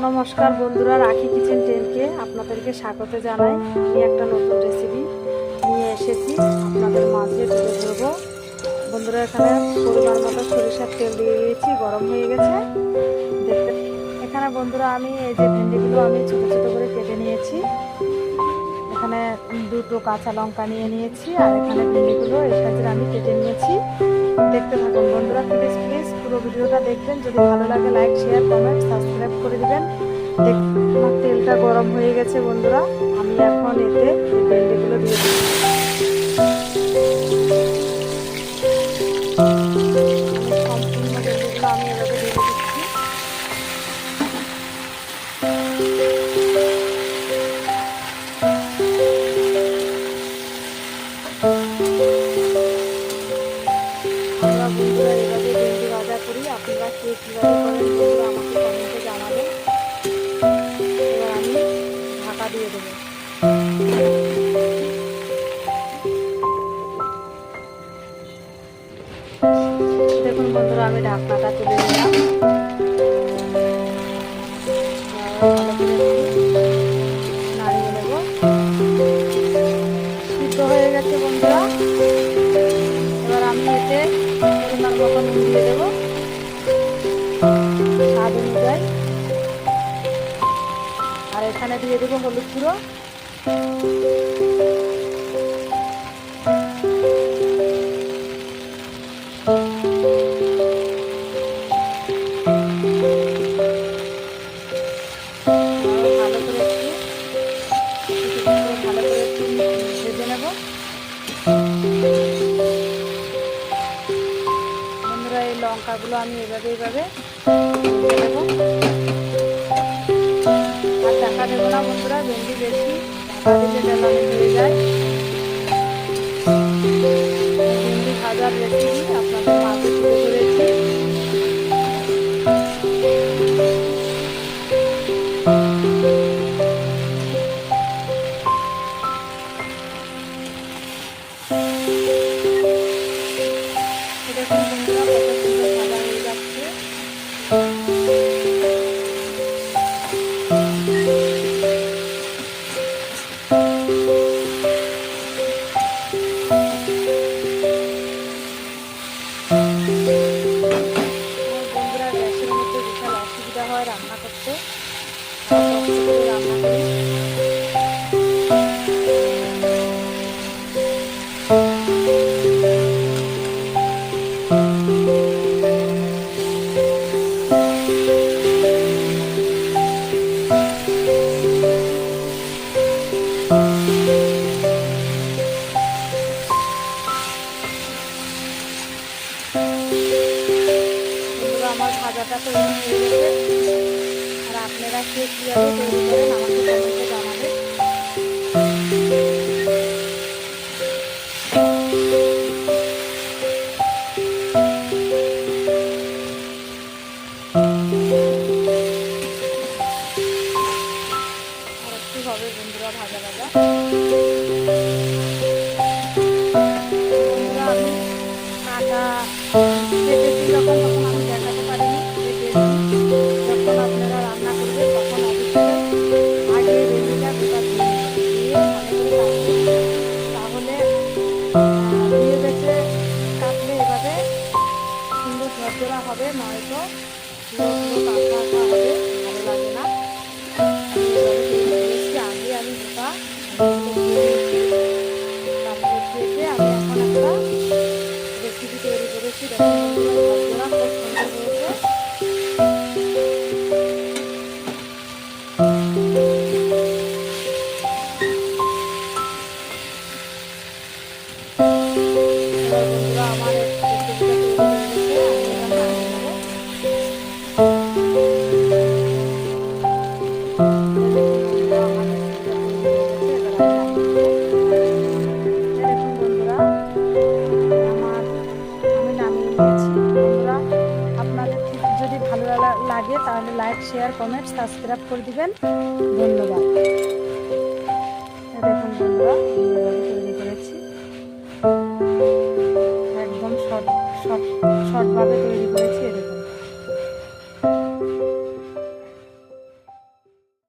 নমস্কার বন্ধুরা, রাখি কিচেন 10কে আপনাদেরকে স্বাগত জানাই। আমি একটা নতুন রেসিপি নিয়ে এসেছি, আপনাদের মাঝে তুলে ধরবো। বন্ধুরা, এখানে পরিমাণ মতো সরিষার তেল দিয়ে দিয়েছি, গরম হয়ে গেছে। দেখতে এখানে বন্ধুরা আমি এই যে ভেন্ডিগুলো আমি ছোটো ছোটো করে কেটে নিয়েছি। এখানে দুটো কাঁচা লঙ্কা নিয়ে নিয়েছি, আর এখানে ভেন্ডিগুলো এই সাইজের আমি কেটে নিয়েছি। দেখতে থাকুন বন্ধুরা, প্লিজ প্লিজ পুরো ভিডিওটা দেখবেন। যদি ভালো লাগে লাইক, শেয়ার, কমেন্ট, সাবস্ক্রাইব করে দিবেন। আমার তেলটা গরম হয়ে গেছে বন্ধুরা, আমি এখন এতে এই ভেন্ডিগুলো দিয়ে দিই। আমি সম্পূর্ণ ভেন্ডিগুলো আমি এভাবে দিয়ে দিচ্ছি। আমরা বন্ধুরা এভাবে ভেন্ডি ভাজা করি, আপনারা কে কীভাবে করেন বন্ধুরা আমাকে কমেন্টে জানাবেন। এবার আমি ঢাকা দিয়ে দেবো। দেখুন বন্ধুরা, আমি ঢাকনাটা তুলে দিলাম। ভালো করে নাড়িয়ে নেব। সিদ্ধ হয়ে গেছে বন্ধুরা। এবার আমি এতে পরিমাণ মতো নুন দিয়ে দেবো, স্বাদ অনুযায়ী। আর এখানে দিয়ে দেবো হলুদ গুঁড়ো। ভালো করে একটু ভেজে নেব। বন্ধুরা, এই লঙ্কাগুলো আমি এভাবে ভেজে নেব। আর ঢাকা দেবো না বন্ধুরা, ভেন্ডি বেশি ঢাকা দিলে জ্বালানি হয়ে যায়। ভেন্ডি ভাজার রেসিপি আপনাদের মাঝে তুলে ধরেছি। দেখুন বন্ধুরা, কত সুন্দর ভাজা হয়ে যাচ্ছে। বন্ধুরা, গ্যাসের মধ্যে বিশাল অসুবিধা হয় রান্না করতে, কষ্ট করে রান্না করি। আমার ভাজাটা তৈরি হয়ে গেছে। আর আপনারা কে কীভাবে তৈরি করেন আমাকে কমেন্টে জানাবেন। আর একটু হবে বন্ধুরা ভাজা ভাজা। বন্ধুরা, আমি কাটা কেটেছি যখন, তখন আমি দেখাতে পারিনি। যখন আপনারা রান্না করবেন তখন অবশ্যই আগে ভেন্ডিটা গোটা দিয়ে ভালো করে কাটবেন। তাহলে দিয়ে বেছে কাটলে এভাবে সুন্দর ঝরঝরা হবে, নয়তো কাঁচা কাঁচা হবে, ভালো লাগে না। আগে আমি গোটা দিয়ে দিয়েছি। তারপরে কেটে আমি এখন একটা রেসিপি তৈরি করেছি। দেখুন ঝরঝরা খুব সুন্দর হয়েছে। এবার বন্ধুরা, আমার রেসিপিটা তৈরি হয়ে গেছে, আমি এবার নামিয়ে নেব। আপনাদের যদি ভালো লাগে তাহলে লাইক, শেয়ার, কমেন্ট, সাবস্ক্রাইব করে দিবেন। ধন্যবাদ। দেখুন বন্ধুরা, আমি তৈরি করেছি, একদম শর্টভাবে তৈরি করেছি।